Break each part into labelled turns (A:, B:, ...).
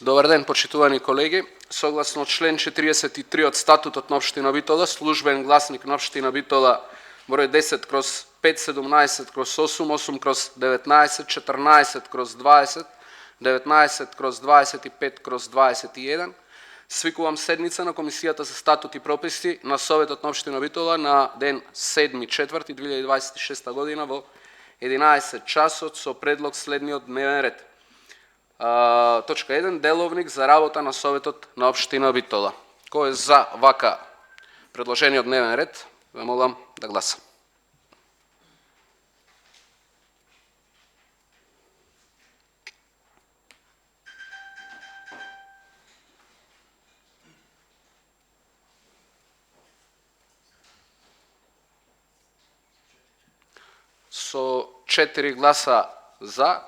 A: Добар ден, почитувани колеги. Согласно член 43 од Статутот на Општина Битола, службен гласник на Општина Битола број 10/517/8, 8/19, 14/20, 19/25/21, свикувам седница на Комисијата за статут и прописи на Советот на Општина Битола на ден 7.4.2026 година во 11 часот со предлог следниот дневен ред. Точка 1. Деловник за работа на Советот на Општина Битола. Кој е за вака предложениот дневен ред, ве молам да гласа. Со 4 гласа за,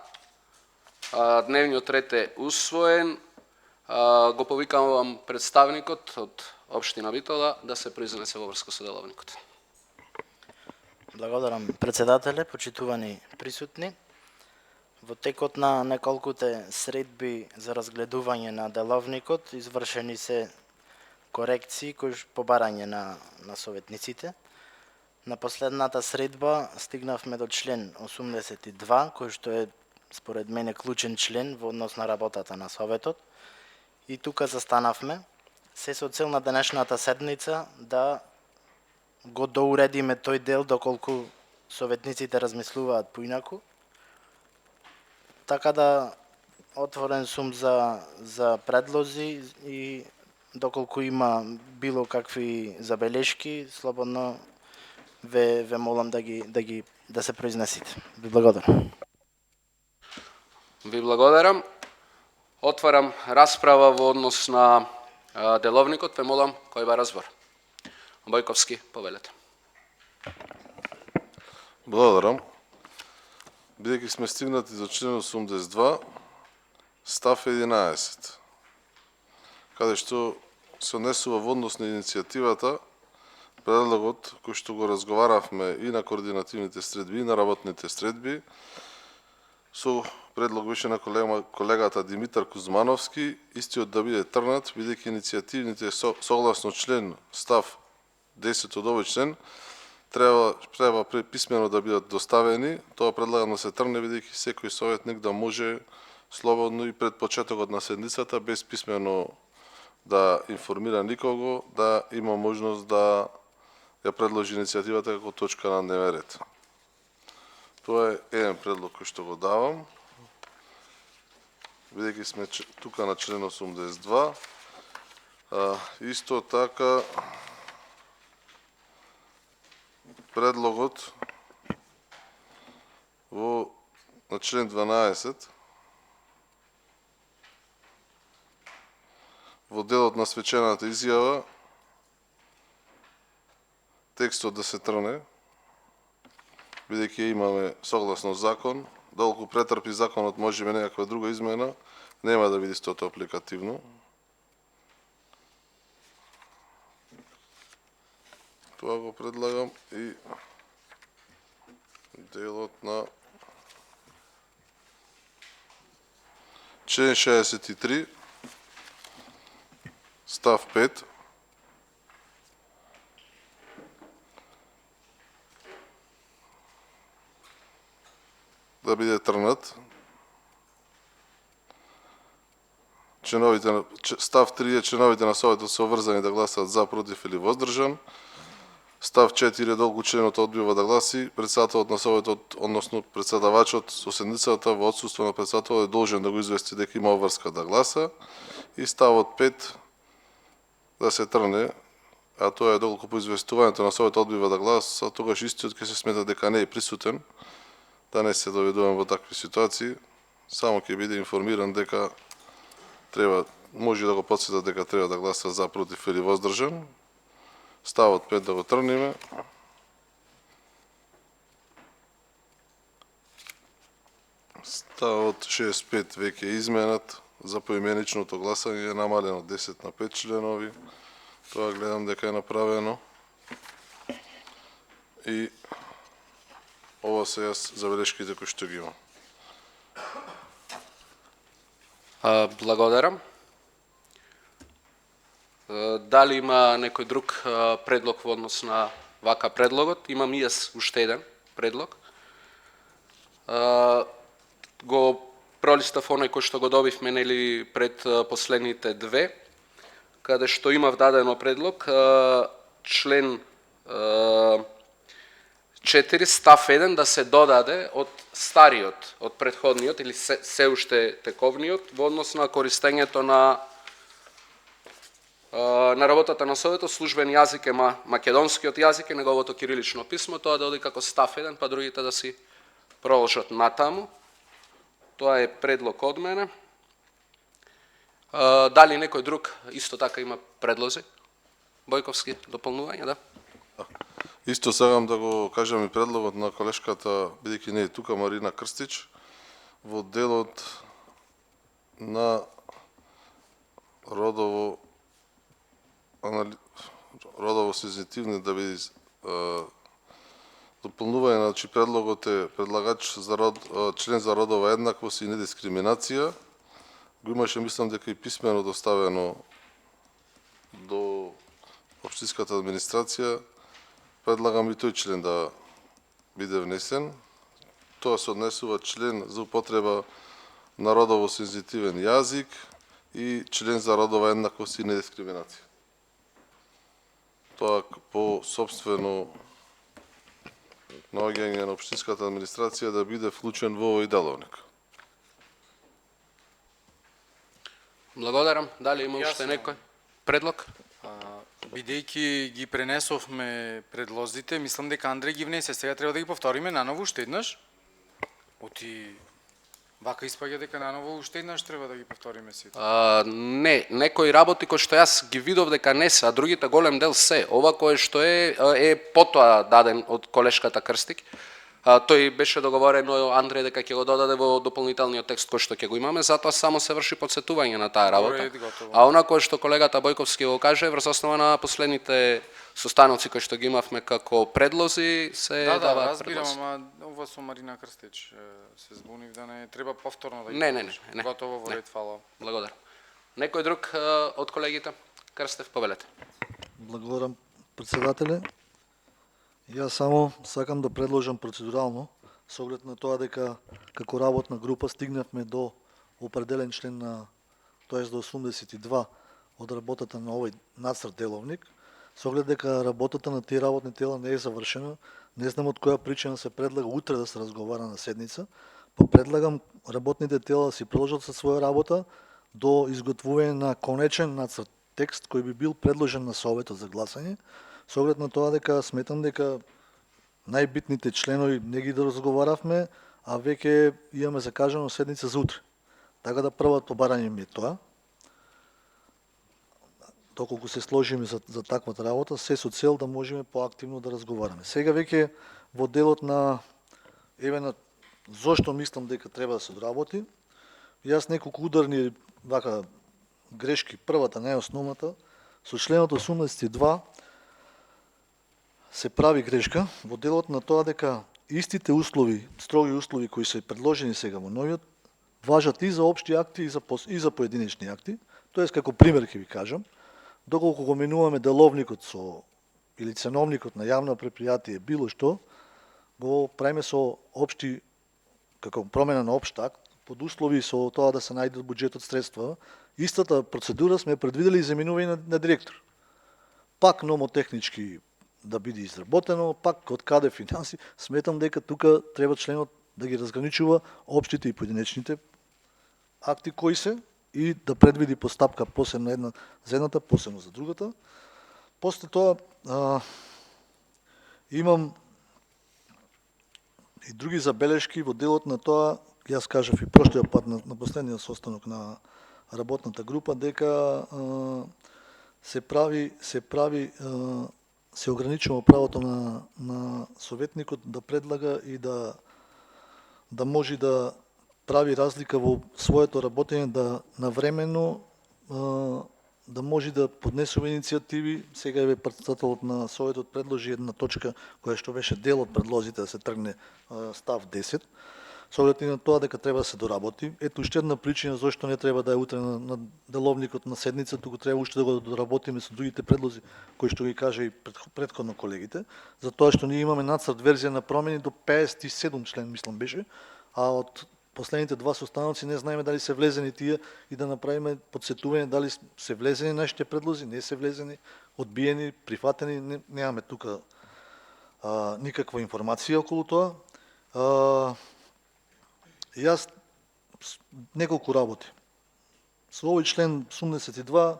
A: дневниот ред е усвоен. Го повикавам представникот од Општина Битола да се произнесе во врска со деловникот.
B: Благодарам, председателе, почитувани присутни. Во текот на неколкуте средби за разгледување на деловникот извршени се корекции кои побарање на советниците. На последната средба стигнавме до член 82, кој што е според мене клучен член во однос на работата на Советот. И тука застанавме, се со цел на денешната седница да го доуредиме тој дел доколку советниците размислуваат поинаку. Така да отворен сум за предлози и доколку има било какви забелешки, слободно ве молам да се произнесите. Ви благодарам.
A: Ви благодарам. Отварам расправа во однос на деловникот. Ве молам кој ба разбор. Бојковски, повелете.
C: Благодарам. Бидејќи сме стигнати до член 82, став 11, каде што се однесува во однос на иницијативата, предлогот кој што го разговаравме и на координативните средби и на работните средби, со предлог беше на колегата Димитар Кузмановски, истиот да биде трнат, бидејќи иницијативните согласно член став 10 од овој член треба писмено да бидат доставени. Тоа предлагам да се трне, бидејќи секој советник да може слободно и пред почетокот на седницата без писмено да информира никого, да има можност да ја предложи иницијативата како точка на дневен ред. Тоа е еден предлог кој што го давам. Бидејќи сме тука на член 82, исто така предлогот на член 12 во делот на свечената изјава текстот да се трне, бидејќи имаме согласно закон, доколку претрпи законот можеби некаква друга измена, нема да биде истото апликативно. Тоа го предлагам и делот на член 63, став 5, да биде трнат. Став 3 е членовите на Советот се обврзани да гласат за, против или воздржан. Став 4 долго членот одбива да гласи, председателот на Советот, односно председавачот со седницата во отсуство на председател е должен да го извести дека има обврска да гласа. И ставот 5 да се трне, а тоа е доколку по известувањето на Советот одбива да гласа, тогаш истиот ќе се смета дека не е присутен, да не се доведувам во такви ситуации, само ќе биде информиран дека може да го потсета дека треба да гласа за, против или воздржан. Ставот 5 да го трниме. Ставот 65 веќе е изменат, за поименичното гласање е намалено 10 на 5 членови. Тоа гледам дека е направено. И ова се јас забелешките кои што ги имам.
A: Благодарам. Дали има некој друг предлог во однос на вака предлогот? Имам и јас уште еден предлог. Го пролистав оној кој што го добивме нели пред последните две, каде што имав дадено предлог, член 4 став 1 да се додаде од стариот, од претходниот или се уште тековниот во однос на користењето на работата на Советот. Службен јазик е македонскиот јазик и неговото кирилично писмо, тоа да оди како став 1, па другите да си продолжат натаму. Тоа е предлог од мене. Дали некој друг исто така има предлози? Бојковски, дополнување, да?
C: Исто сакам да го кажам и предлогот на колешката, бидејќи не е тука, Марина Крстич, во делот на родово сензитивни да биде дополнување, значи предлогот е предлагач за член за родова еднаквост и недискриминација. Го имаше, мислам дека и писмено доставено до општинската администрација. Предлагам и тој член да биде внесен. Тоа се однесува член за употреба на родово сензитивен јазик и член за родова еднаквост и недискриминација. Тоа по собствено наоѓање на општинската администрација да биде вклучен во овој деловник.
A: Благодарам. Дали има уште некој предлог?
D: Бидејќи ги пренесовме предлозите, мислам дека Андреј ги внесе. Сега треба да ги повториме наново уште еднаш. Оти вака испаѓа дека наново уште еднаш треба да ги повториме сите.
A: Не, некои работи кои што јас ги видов дека не се, а другите голем дел се. Ова кое што е потоа даден од колешката Крстик. Тој беше договорено Андреј дека ќе го додаде во дополнителниот текст кој што ќе го имаме, затоа само се врши подсетување на таа работа. А она кое што колегата Бојковски го каже врз основа на последните состаноци кои што ги имавме како предлози се даваат предлози.
D: Разбирам, ама ова со Марина Крстич се збунив да не треба повторно да ги
A: Не.
D: Готово во ред, фала.
A: Благодарам. Некој друг од колегите? Крстев, повелете.
E: Благодарам, председателе. Јас само сакам да предложам процедурално, со оглед на тоа дека како работна група стигнавме до определен член на, тоест до 82 од работата на овој нацрт деловник, со оглед дека работата на тие работни тела не е завршена, не знам од која причина се предлага утре да се разговара на седница, па предлагам работните тела да си продолжат со своја работа до изготвување на конечен нацрт текст кој би бил предложен на Советот за гласање, со оглед на тоа дека сметам дека најбитните членови не ги разговаравме, а веќе имаме закажано седница за утре. Така да првото барање ми е тоа. Доколку се сложиме за таквата работа, се со цел да можеме поактивно да разговараме. Сега веќе во делот на зошто мислам дека треба да се доработи, јас неколку ударни вака грешки, првата, не основната, со членот 82 се прави грешка во делот на тоа дека истите услови, строги услови кои се предложени сега во новиот, важат и за општи акти и за поединечни акти. Тоест, како пример ќе ви кажам, доколку го менуваме деловникот или ценовникот на јавно предпријатие, било што, го правиме со општи, како промена на општ акт, под услови со тоа да се најдат буџетот средства. Истата процедура сме предвидели и за именување на директор. Пак номотехнички да биде изработено, пак од каде финанси, сметам дека тука треба членот да ги разграничува општите и поединечните акти кои се и да предвиди постапка посебно за едната, посебно за другата. После тоа имам и други забелешки во делот на тоа, јас кажав и прошлиот пат на последниот состанок на работната група, дека се ограничува правото на советникот да предлага и да може да прави разлика во своето работење, да навремено да може да поднесува иницијативи. Сега е председателот на Советот предложи една точка која што беше дел од предлозите да се тргне став 10. Со оглед и на тоа дека треба да се доработи. Ето уште една причина зашто не треба да е утре на деловникот на седница, туку треба уште да го доработиме со другите предлози кои што ги кажа и претходно колегите, затоа што ние имаме нацрт верзија на промени до 57 член, мислам беше, а од последните два состаноци не знаеме дали се влезени тие и да направиме подсетување дали се влезени нашите предлози, не се влезени, одбиени, прифатени, немаме тука никаква информација околу тоа. Јас неколку работи. Со овој член 82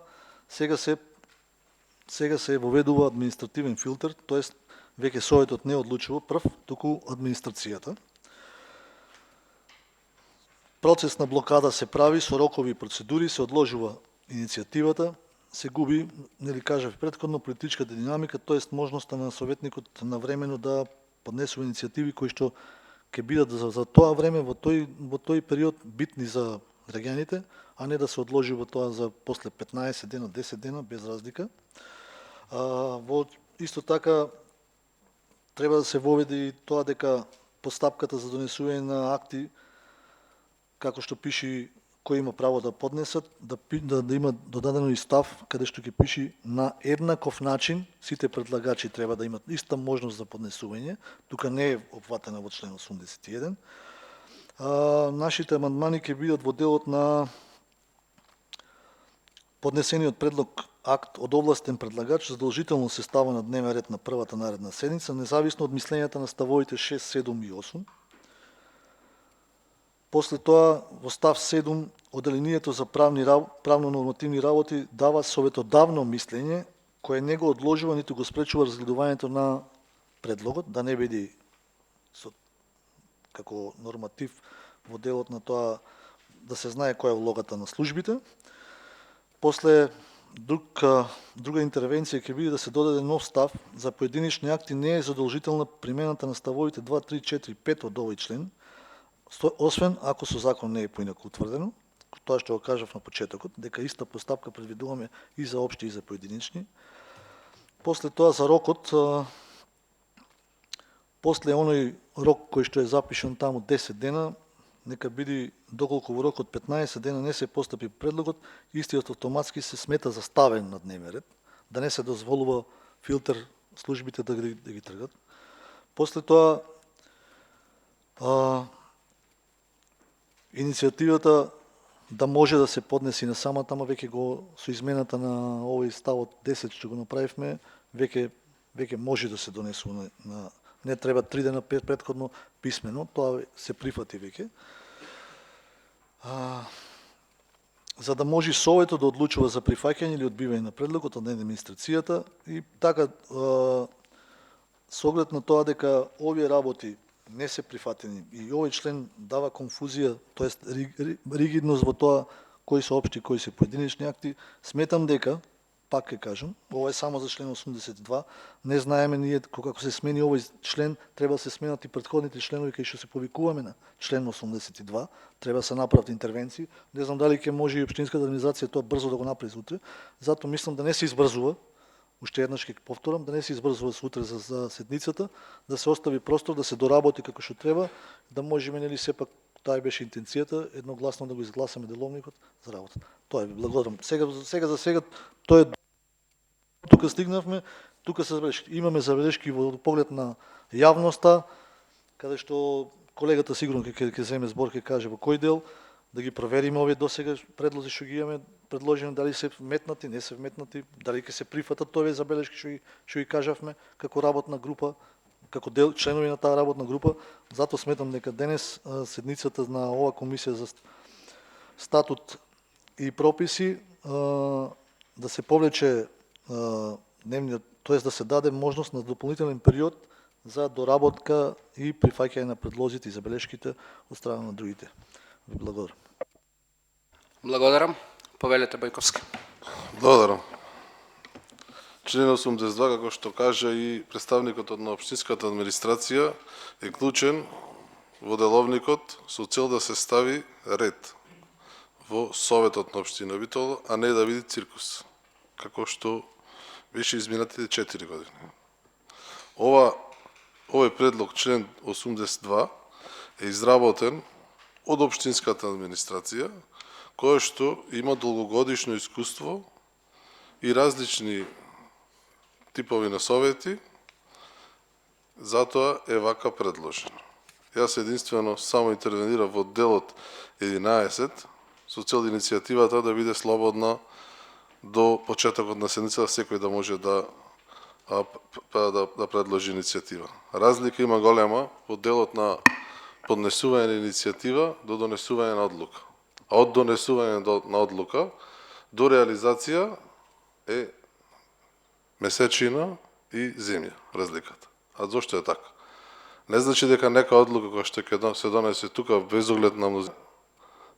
E: сега се воведува административен филтер, тоест веќе советот не одлучува прв, туку администрацијата. Процес на блокада се прави со рокови и процедури, се одложува иницијативата, се губи, нели кажав претходно, политичката динамика, тоест можноста на советникот навремено да поднесува иницијативи кои што ќе бидат за тоа време, во тој период битни за граѓаните, а не да се одложи тоа за после 15 дена, 10 дена, без разлика. Исто така, треба да се воведе и тоа дека постапката за донесување на акти, како што пише кој има право да поднесат, да има додадено и став каде што ќе пише на еднаков начин, сите предлагачи треба да имат иста можност за поднесување, тука не е опфатена во член 81. Нашите амандмани ќе бидат во делот на поднесениот предлог акт од овластен предлагач задолжително се става на дневен ред на првата наредна седница, независно од мислењата на ставовите 6, 7 и 8. После тоа, во став 7, оделението за правно-нормативни работи дава советодавно мислење, кое не го одложува, ниту го спречува разгледувањето на предлогот, да не биде како норматив во делот на тоа да се знае која е улогата на службите. После друга интервенција ќе биде да се додаде нов став, за поединични акти не е задолжителна примената на ставовите 2, 3, 4, 5 од овој член, освен ако со закон не е поинаку утврдено, тоа што го кажав на почетокот, дека иста постапка предвидуваме и за општи и за поединични. После тоа за рокот, после оној рок кој што е запишан таму 10 дена, нека биде доколку во рок од 15 дена не се постапи предлогот, истиот автоматски се смета за ставен на дневен ред, да не се дозволува филтер службите да ги тргат. После тоа иницијативата да може да се поднеси на самата, ама веќе го со измената на овој ставот 10 што го направивме, веќе може да се донесува на не треба 3 дена претходно писмено, тоа се прифати веќе. За да може советот да одлучува за прифаќање или одбивање на предлогот, а не администрацијата, и така со оглед на тоа дека овие работи не се прифатени и овој член дава конфузија, тоест ригидност во тоа кои се општи, кои се поединечни акти, сметам дека, пак ќе кажам, ова е само за член 82, не знаеме ние како се смени овој член, треба да се сменат и претходните членови кај што се повикуваме на член 82, треба да се направат интервенции, не знам дали ќе може и општинската администрација тоа брзо да го направи за утре, затоа мислам да не се избрзува, уште еднаш ќе повторам, да не се избрзува утре за седницата, да се остави простор, да се доработи како што треба, да можеме, нели, сепак, таа беше интенцијата, едногласно да го изгласаме деловникот за работа. Тоа е, благодарам. Сега за сега, тоа е тука стигнавме, тука се забелешки. Имаме забелешки во поглед на јавноста, каде што колегата сигурно ќе земе збор, ќе каже во кој дел, да ги провериме овие досега предлози што ги имаме предложени, дали се вметнати, не се вметнати, дали ќе се прифатат овие забелешки што ги кажавме како работна група, како членови на таа работна група. Затоа сметам дека денес седницата на оваа комисија за статут и прописи да се повлече дневниот, тоест да се даде можност на дополнителен период за доработка и прифаќање на предлозите и забелешките од страна на другите. Ви благодарам.
A: Благодарам. Повелете Бојковски.
C: Благодарам. Член 82, како што кажа и представникот на општинската администрација, е клучен во деловникот со цел да се стави ред во Советот на општина Битола, а не да биде циркус, како што беше изминатите 4 години. Овој предлог, член 82, е изработен од општинската администрација, која што има долгогодишно искуство и различни типови на совети, затоа е вака предложен. Јас единствено само интервенирав во делот 11 со цел иницијативата да биде слободна до почетокот на седмицата, секој да може да предложи иницијатива. Разлика има голема во делот на поднесување на иницијатива до донесување на одлука. А од донесување на одлука до реализација е месечина и земја разликата. А зошто е така? Не значи дека нека одлука која што ќе се донесе тука без оглед на мнозина.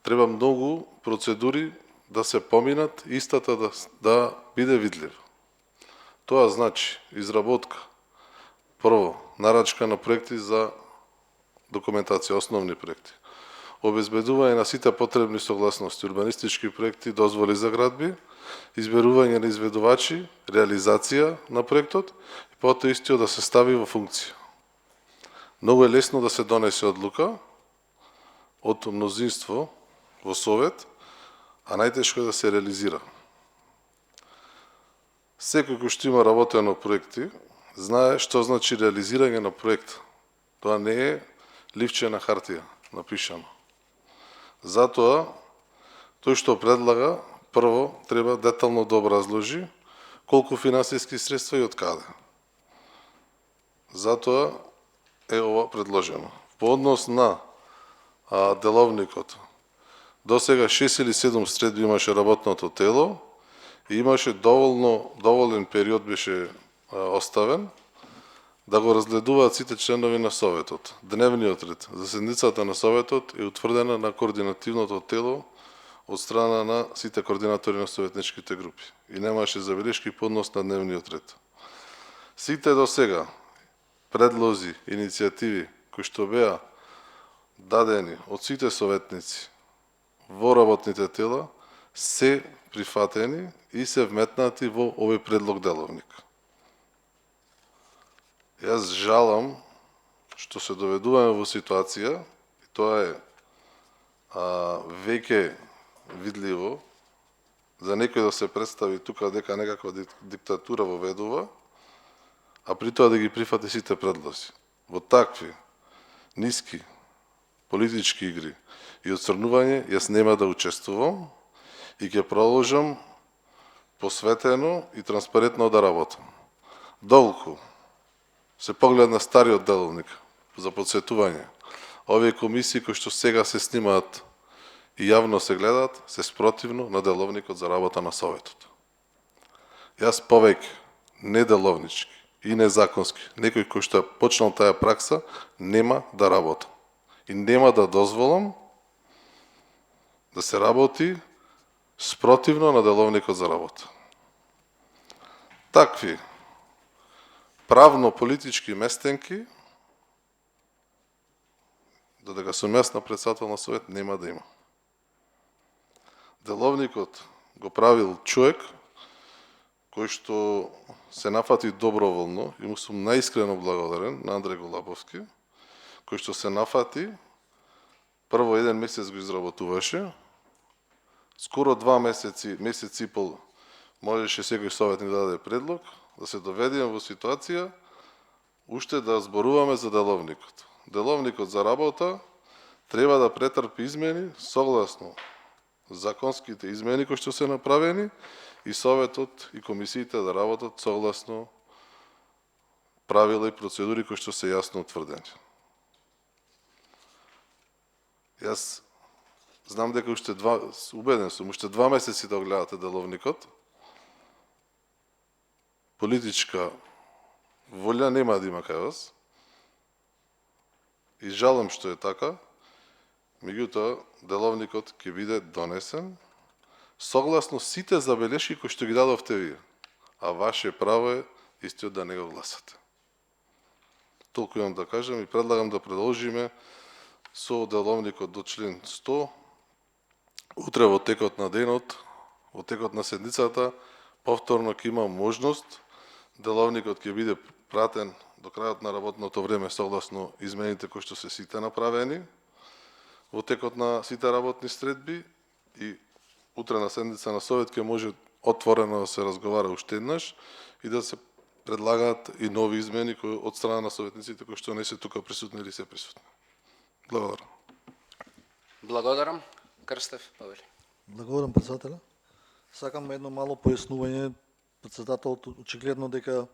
C: Треба многу процедури да се поминат, истата да биде видлива. Тоа значи изработка, прво, нарачка на проекти за документација, основни проекти, обезбедување на сите потребни согласности, урбанистички проекти, дозволи за градби, изберување на изведувачи, реализација на проектот и потоа истиот да се стави во функција. Многу е лесно да се донесе одлука од мнозинство во совет, а најтешко е да се реализира. Секој кој што има работено проекти, знае што значи реализирање на проект. Тоа не е ливче на хартија напишано. Затоа, тој што предлага, прво треба детално да образложи колку финансиски средства и од каде. Затоа е ова предложено. По однос на деловникот, до сега 6 или 7 средби имаше работното тело и имаше доволен период беше оставен да го разгледуваат сите членови на советот. Дневниот ред за седницата на советот е утврдена на координативното тело од страна на сите координатори на советничките групи и немаше забелешки по однос на дневниот ред. Сите до сега предлози, иницијативи кои што беа дадени од сите советници во работните тела се прифатени и се вметнати во овој предлог деловник. Јас жалам што се доведуваме во ситуација, и тоа е веќе видливо, за некој да се представи тука дека некаква диктатура воведува, а при тоа да ги прифати сите предлози. Во такви ниски политички игри и отсрнување јас нема да учествувам и ќе продолжам посветено и транспарентно да работам. Долку се поглед на стариот деловник за подсетување, овие комисии кои што сега се снимаат и јавно се гледаат, се спротивно на деловникот за работа на советот. Јас повеќе неделовнички и незаконски, некој кој што почнал таа пракса, нема да работам. И нема да дозволам да се работи спротивно на деловникот за работа. Такви правно-политички местенки, додека сум јас на председател на совет, нема да има. Деловникот го правил човек кој што се нафати доброволно и му сум најискрено благодарен на Андреј Голабовски, кој што се нафати, прво 1 месец го изработуваше, скоро 2 месеци, месец и пол можеше секој советник да даде предлог, да се доведеме во ситуација уште да зборуваме за деловникот. Деловникот за работа треба да претрпи измени согласно законските измени кои што се направени и советот и комисиите да работат согласно правила и процедури кои што се јасно утврдени. Јас знам дека убеден сум, уште 2 месеци да гледате деловникот. Политичка волја нема да има кај вас. И жалам што е така, меѓутоа деловникот ќе биде донесен согласно сите забелешки кои што ги дадовте вие, а ваше право е истиот да не го гласате. Толку имам да кажам и предлагам да продолжиме со деловникот до член 100. Утре во текот на денот, во текот на седницата, повторно ќе има можност, деловникот ќе биде пратен до крајот на работното време согласно измените кои што се сите направени во текот на сите работни средби и утре на седница на Совет ќе може отворено да се разговара уште еднаш и да се предлагаат и нови измени од страна на советниците кои што не се тука присутни или се присутни. Благодарам.
A: Благодарам. Крстев Павели.
E: Благодарам, председателя. Сакам едно мало појаснување. Председателот очигледно дека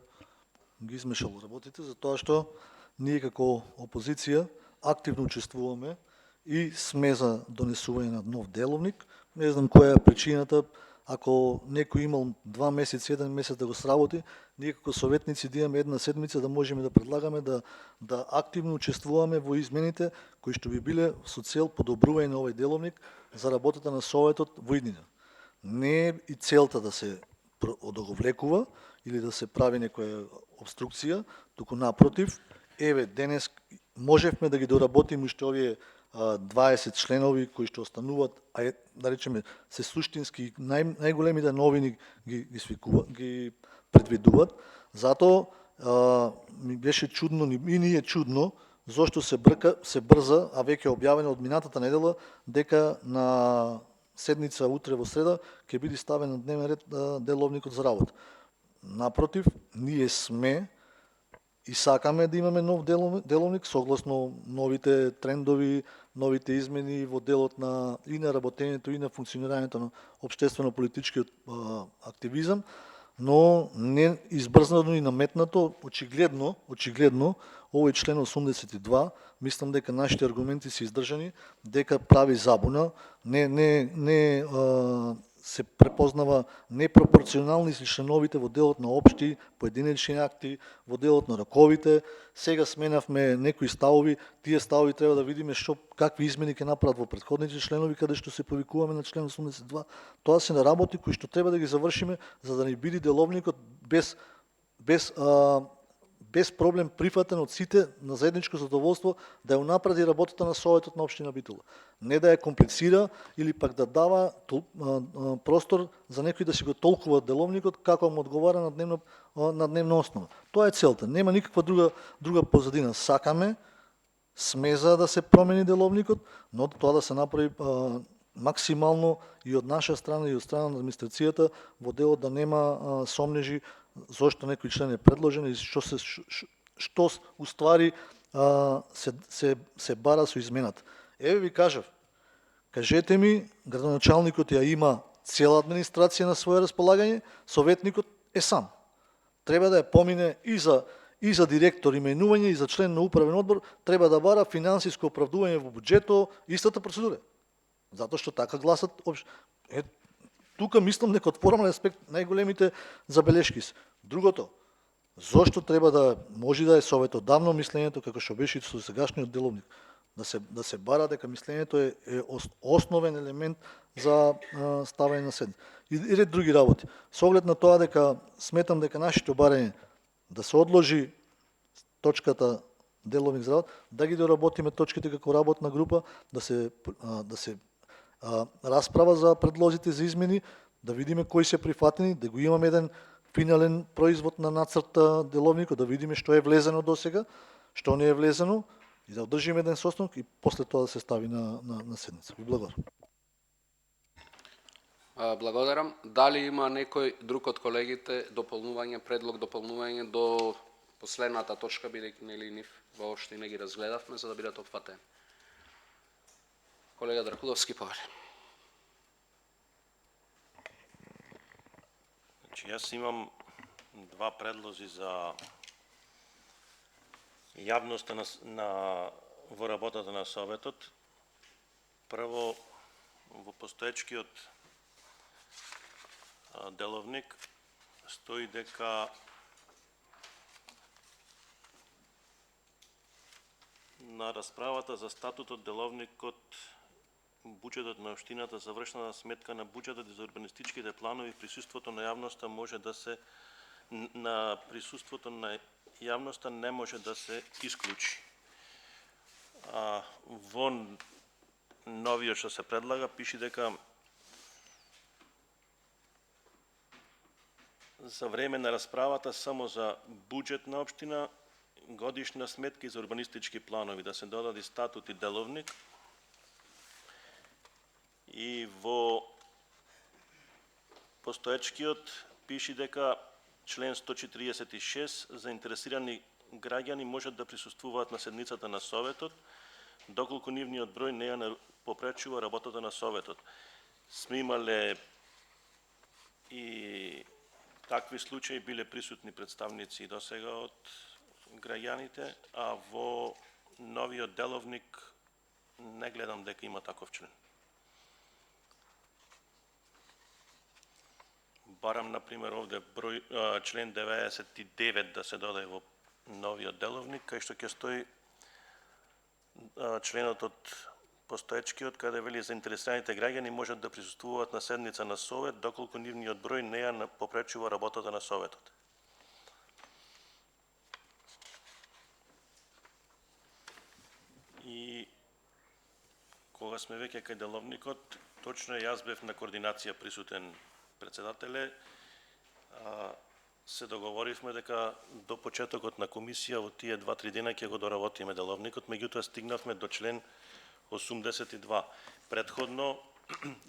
E: ги измешал работите, затоа што ние како опозиција активно учествуваме и сме за донесување на нов деловник. Не знам која е причината, ако некој имал 2 месеци, 1 месец да го сработи, ние како советници да имаме една седмица да можеме да предлагаме да активно учествуваме во измените кои што би биле со цел подобрување на овој деловник за работата на Советот во иднина. Не е и целта да се одоговлекува или да се прави некоја обструкција, туку напротив, еве денес можевме да ги доработиме уште овие 20 членови кои што остануваат, да речеме, се суштински најголемите новини ги предвидуваат. Затоа ми беше чудно и ни е чудно зошто се брза, а веќе објавено од минатата недела дека на седница утре во среда ќе биде ставен на дневен ред деловникот за работа. Напротив, ние сме и сакаме да имаме нов деловник согласно новите трендови, новите измени во делот и на работењето и на функционирањето на општествено-политичкиот активизам, но не избрзнато и наметнато, очигледно овој член 82, мислам дека нашите аргументи се издржани, дека прави забуна, не се препознава непропорционални се членовите во делот на општи, поединечни акти, во делот на раковите. Сега сменавме некои ставови, тие ставови треба да видиме какви измени ќе направат во претходните членови каде што се повикуваме на член 82. Тоа се на работи кои што треба да ги завршиме за да не биде деловникот без проблем прифатен од сите на заедничко задоволство да ја унапреди работата на Советот на општина Битола. Не да ја комплицира или пак да дава простор за некој да си го толкува деловникот како му одговара на дневна основа. Тоа е целта. Нема никаква друга позадина. Сме за да се промени деловникот, но тоа да се направи максимално и од наша страна и од страна на администрацијата во делот да нема сомнежи зошто некој член е предложен и што уствари се бара со измената. Еве ви кажав, кажете ми, градоначалникот ја има цела администрација на свое располагање, советникот е сам. Треба да ја помине и за директор именување и за член на управен одбор, треба да бара финансиско оправдување во буџето, истата процедура. Затоа што така гласат тука мислам дека од формален аспект најголемите забелешки се. Другото, зошто треба да може да е Совет одавно мислењето како што беше со сегашниот деловник, да се бара дека мислењето е основен елемент за ставање на седница. И ред други работи. Со оглед на тоа дека сметам дека нашето барање да се одложи точката деловник за работа, да ги доработиме точките како работна група, да се расправа за предлозите за измени, да видиме кои се прифатени, да го имаме еден финален производ на нацрт деловникот, да видиме што е влезено досега, што не е влезено и да одржиме еден состанок и после тоа да се стави на седница. Ви благодарам.
A: Благодарам. Дали има некој друг од колегите предлог дополнување до последната точка, бидејќи нели нив воопшто не ги разгледавме за да бидат опфатени? Колега Дракуловски, Павел.
F: Значи, јас имам два предлози за јавноста во работата на Советот. Прво, во постоечкиот деловник стои дека на расправата за статутот деловникот буџетот на општината за вршна сметка на буџетот и за урбанистичките планови присуството на јавноста не може да се исклучи. Во новиот што се предлага пише дека за време на расправата само за буџет на општина годишна сметка и за урбанистички планови, да се додаде статут и деловник. И во постоечкиот пиши дека член 146 заинтересирани граѓани можат да присуствуваат на седницата на Советот, доколку нивниот број не ја попречува работата на Советот. Сме имале и такви случаи, биле присутни представници досега од граѓаните, а во новиот деловник не гледам дека има таков член. Барам, например, овде член 99 да се додаде во новиот деловник, кај што ќе стои членот од постоечкиот, каде вели заинтересираните граѓани можат да присуствуваат на седница на Совет, доколку нивниот број не ја попречува работата на Советот. И кога сме веќе кај деловникот, точно јас бев на координација присутен, председателе, се договоривме дека до почетокот на комисија во тие 2-3 дена ќе го доработиме деловникот, меѓутоа стигнавме до член 82. Предходно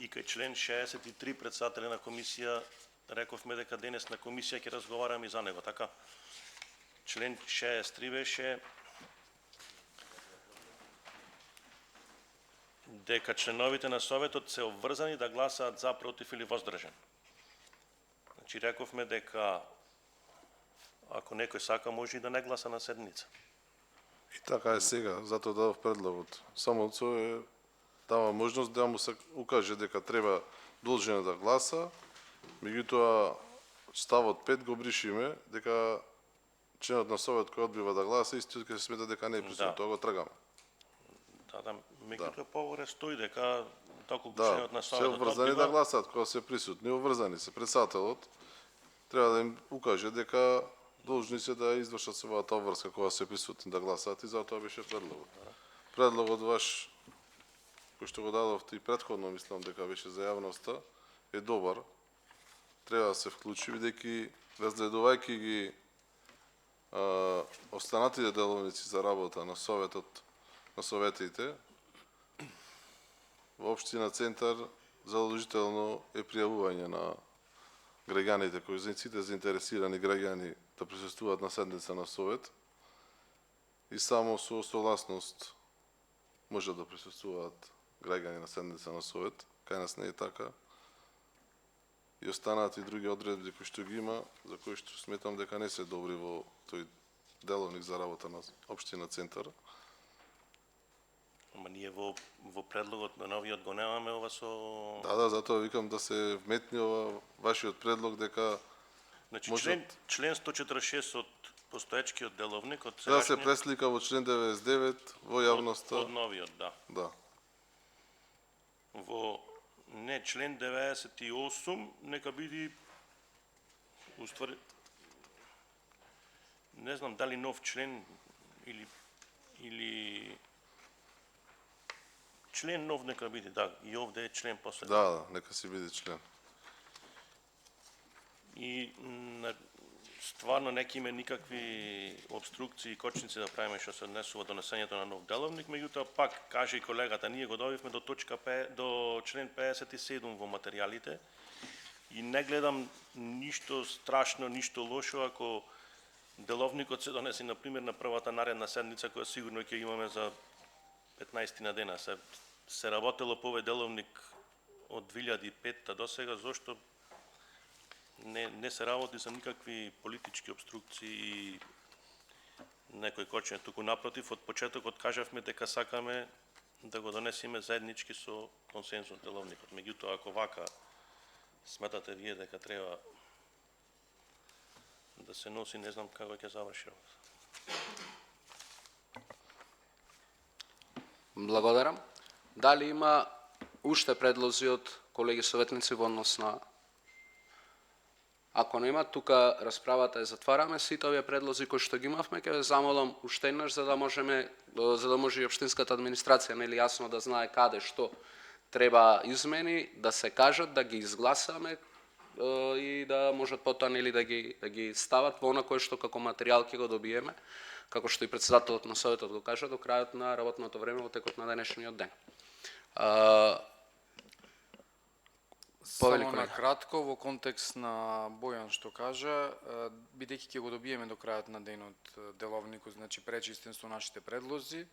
F: и кај член 63 председателе на комисија рековме дека денес на комисија ќе разговараме и за него, така? Член 63 беше дека членовите на Советот се обврзани да гласаат за, против или воздржан. Значи рековме дека ако некој сака може и да не гласа на седница.
C: И така е сега, затоа дадов предлогот. Само е дава можност да му се укаже дека треба должен да гласа, меѓутоа ставот 5 го бришиме дека членот на Совет кој одбива да гласа истиот ќе се смета дека не е присутен, тоа го трагаме.
F: Да, меѓутоа поворе стои дека доколку
C: Да,
F: членот на
C: се
F: Советот
C: обврзани да
F: одбива,
C: гласаат кога се присутни, обврзани се. Председателот треба да им укаже дека должни се да извршат својата обврска кога се присутни да гласаат и затоа беше предлогот. Предлогот ваш, кој што го дадовте и претходно, мислам дека беше за јавноста, е добар. Треба да се вклучи, бидејќи разгледувајќи ги останатите деловници за работа на Советот, на советите, во општина Центар задолжително е пријавување на граѓаните, кои сите заинтересирани граѓани да присуствуваат на седница на Совет и само со согласност може да присуствуваат граѓани на седница на Совет. Кај нас не е така. И останаат и други одредби кои што ги има, за кои што сметам дека не се добри во тој деловник за работа на општина Центар.
F: ама ние во предлогот на новиот го немаме ова со...
C: Да, затоа викам да се вметни ова вашиот предлог дека
F: Значи,
C: може
F: член 146 од постоечкиот деловник, од
C: да се
F: сегашниот,
C: преслика во член 99 во јавноста.
F: од новиот, да.
C: Да.
F: Во член 98 нека биде уствари не знам дали нов член или член нов нека биде, да, и овде е член после.
C: Да, нека си биде член.
F: И стварно неки име никакви обструкции и кочници да правиме што се однесува до донесењето на нов деловник, меѓутоа пак каже и колегата, ние го добивме до член 57 во материјалите и не гледам ништо страшно, ништо лошо ако деловникот се донесе на пример на првата наредна седница која сигурно ќе имаме за 15 на дена. Се работело по овој деловник од 2005 до сега, зошто не се работи за никакви политички обструкции и некој кочење, туку напротив, од почетокот кажавме дека сакаме да го донесеме заеднички со консензус деловникот. Меѓутоа, ако вака сметате вие дека треба да се носи, не знам како ќе заврши ова.
A: Благодарам. Дали има уште предлози од колеги советници во однос на... Ако нема, тука расправата е затвараме. Сите овие предлози кои што ги имавме, ќе ве замолам уште еднаш за да може и општинската администрација нели јасно да знае каде што треба измени, да се кажат, да ги изгласаме и да можат потоа нели да ги стават во она кое што како материјал ќе го добиеме како што и претседателот на Советот го кажа, до крајот на работното време во текот на денешниот ден. Повели
D: Само
A: колега.
D: на кратко, во контекст на Бојан што кажа, бидејќи ќе го добиеме до крајот на денот деловникот, значи пречистен со нашите предлози,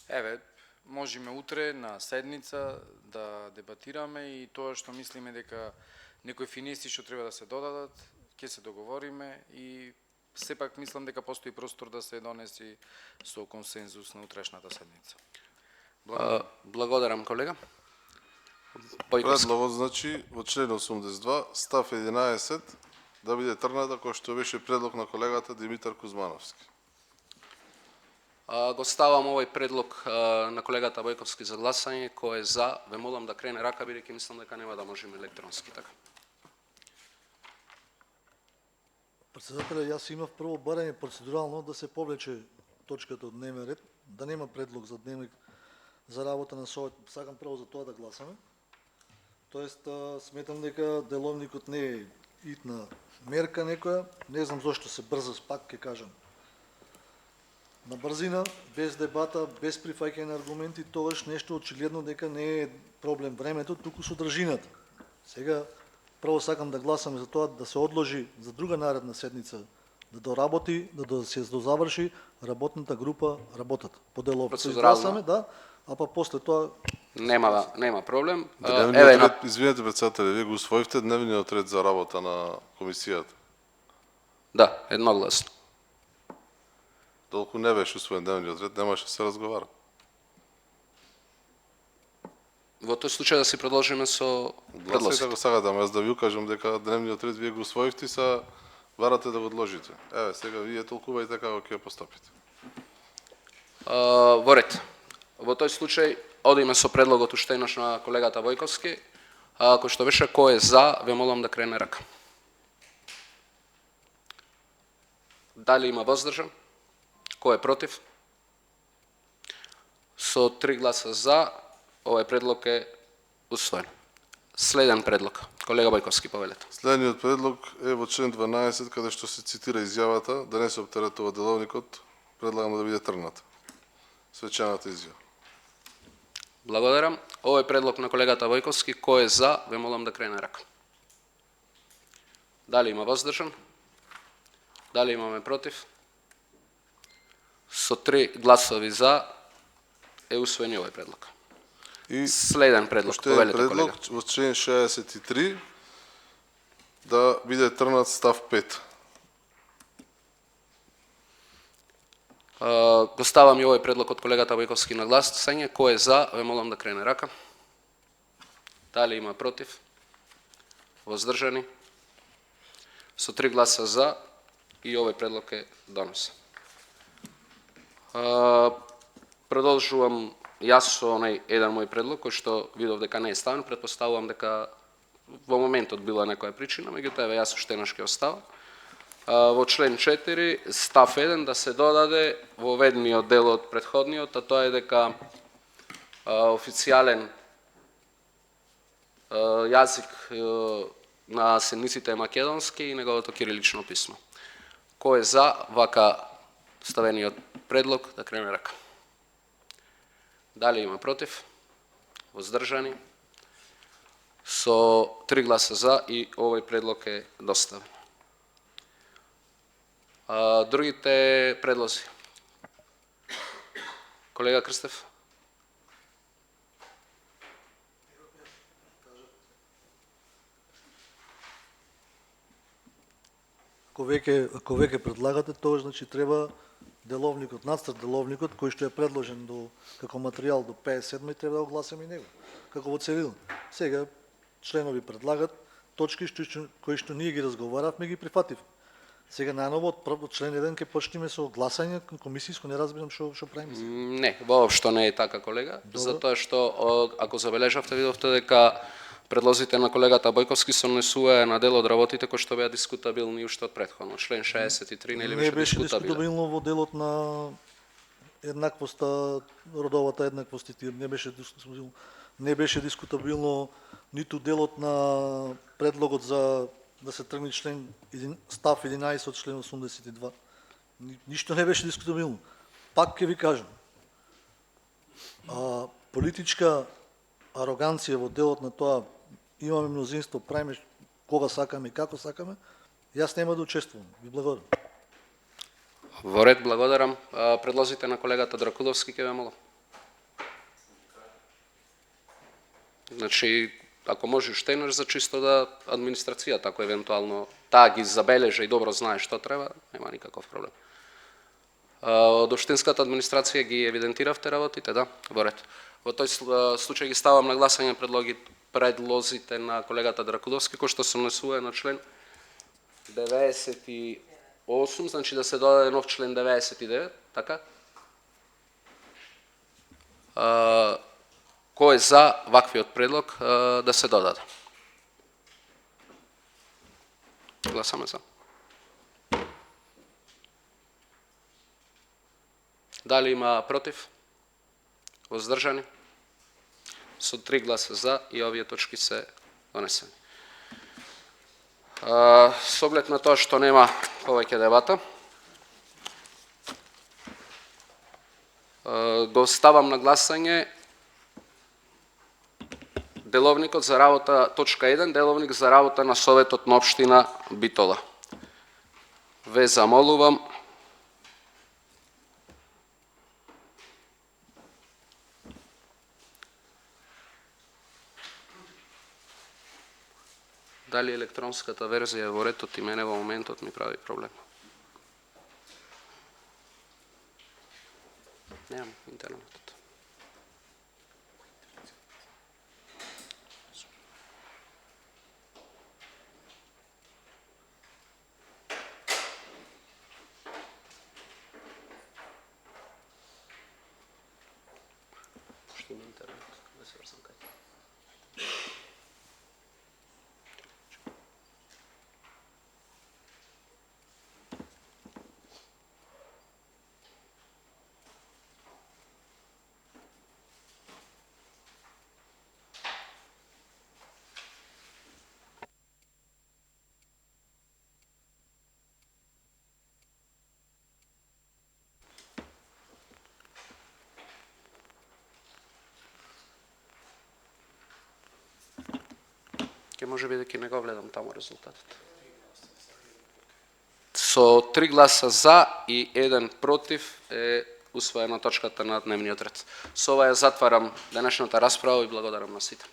D: еве, можеме утре на седница да дебатираме и тоа што мислиме дека некои финеси што треба да се додадат, ќе се договориме и сепак мислам дека постои простор да се донеси со консензус на утрешната седница.
A: Благодарам, колега. Бојковски.
C: Предлогот, значи, во член 82, став 11, да биде трната кој што беше предлог на колегата Димитар Кузмановски.
A: Го ставам овој предлог на колегата Бојковски за гласање, кој е за, ве молам да крене рака, бидејќи мислам дека нема да можеме електронски така.
E: Председателе, јас имав прво барање процедурално да се повлече точката од дневен ред, да нема предлог за дневник за работа на Совет. Сакам прво за тоа да гласаме. Тоест, сметам дека деловникот не е итна мерка некоја, не знам зошто се брза, пак ќе кажам. На брзина, без дебата, без прифаќање на аргументи, тогаш нешто очигледно дека не е проблем времето, туку содржината. Сега, прво сакам да гласаме за тоа да се одложи за друга наредна седница, да доработи, да се дозаврши работната група работат. По делов
A: Процедурално.
E: изгласаме, да, а па после тоа
A: Нема проблем.
C: Дневниот ред, извинете председателе, вие го усвоивте дневниот ред за работа на комисијата.
A: Да, едногласно.
C: Толку не беше усвоен дневниот ред, немаше да се разговара.
A: Во тој случај да си продолжиме со
C: Гласајте
A: предлозите.
C: ако сакате, ама јас да ви укажам дека дневниот ред вие го усвоивте, са барате да го одложите. Еве, сега вие толкувајте како ќе постапите.
A: Во ред. Во тој случај одиме со предлогот уште еднаш на колегата Бојковски, кој што беше кој е за, ве молам да крене рака. Дали има воздржан? Кој е против? Со 3 гласа за, овој предлог е усвоен. Следен предлог. Колега Бојковски, повелете.
C: Следниот предлог е во член 12, каде што се цитира изјавата да не се оптеретува деловникот, предлагам да биде тргната. Свечената изјава.
A: Благодарам. Овој предлог на колегата Бојковски, кој е за, ве молам да крене рака. Дали има воздржан? Дали имаме против? Со 3 гласови за е усвоен овој предлог.
C: И
A: Следен предлог,
C: уште еден
A: повелете
C: предлог
A: колега.
C: во член 63 да биде тргнат став 5.
A: Го ставам и овој предлог од колегата Бојковски на гласање. Кој е за, ве молам да крене рака. Дали има против? Воздржани? Со 3 гласа за и овој предлог е донесен. Продолжувам јас со онај еден мој предлог, кој што видов дека не е ставен, претпоставувам дека во моментот била некоја причина, меѓутоа еве јас уште еднаш ќе оставам. Во член 4, став 1, да се додаде во ведниот дел од претходниот, а тоа е дека официјален јазик на седниците е македонски и неговото кирилично писмо. Кој е за вака ставениот предлог да крене рака? Дали има против? Воздржани? Со 3 гласа за и овој предлог е доставен. Другите предлози. Колега Крстев.
E: Ако веќе предлагате, тоа значи треба деловникот, нацрт деловникот кој што е предложен како материјал до 57 треба да го гласаме и него, како во целина. Сега членови предлагат точки кои што ние ги разговаравме, ги прифатив. Сега наново од член 1 ќе почнеме со гласање комисиско, не разбирам што правиме сега.
A: Не, воопшто не е така, колега, затоа што ако забележавте, видовте дека предлозите на колегата Бојковски се однесуваа на дел од работите кои што беа дискутабилни уште од претходно. Член 63 нели
E: Не
A: беше
E: беше
A: дискутабилен?
E: дискутабилно во делот на еднаквоста, родовата еднаквост, не беше дискутабилно ниту делот на предлогот за да се тргне став 11 од член 82. Ништо не беше дискутабилно. Пак ќе ви кажам. Политичка ароганција во делот на тоа имаме мнозинство, правиме кога сакаме и како сакаме, јас нема да учествувам. Ви благодарам.
A: Во ред, благодарам. Предлозите на колегата Дракуловски ќе ве молам. Значи, ако може уште еднаш за чисто да администрацијата, ако евентуално таа ги забележа и добро знае што треба, нема никаков проблем. Од општинската администрација ги евидентиравте работите, да? Во ред. Во тој случај ги ставам на гласање предлозите на колегата Дракуловски, кој што се внесува на член 98, значи да се додаде нов член 99, така? Кој е за ваквиот предлог да се додаде? Гласаме за. Дали има против? Воздржани? Со 3 гласа за и овие точки се донесени. С оглед на тоа што нема повеќе дебата, го ставам на гласање деловникот за работа, точка 1, деловник за работа на Советот на општина Битола. Ве замолувам дали електронската верзија во ретот и мене во моментот ми прави проблем. Немам интернетот. Што има интернет? Не се врзам кај. Ке може би дека не го гледам таму резултатот. Со 3 гласа за и 1 против е усвоена точката на дневниот ред. Со ова ја затварам денешната расправа и благодарам на сите.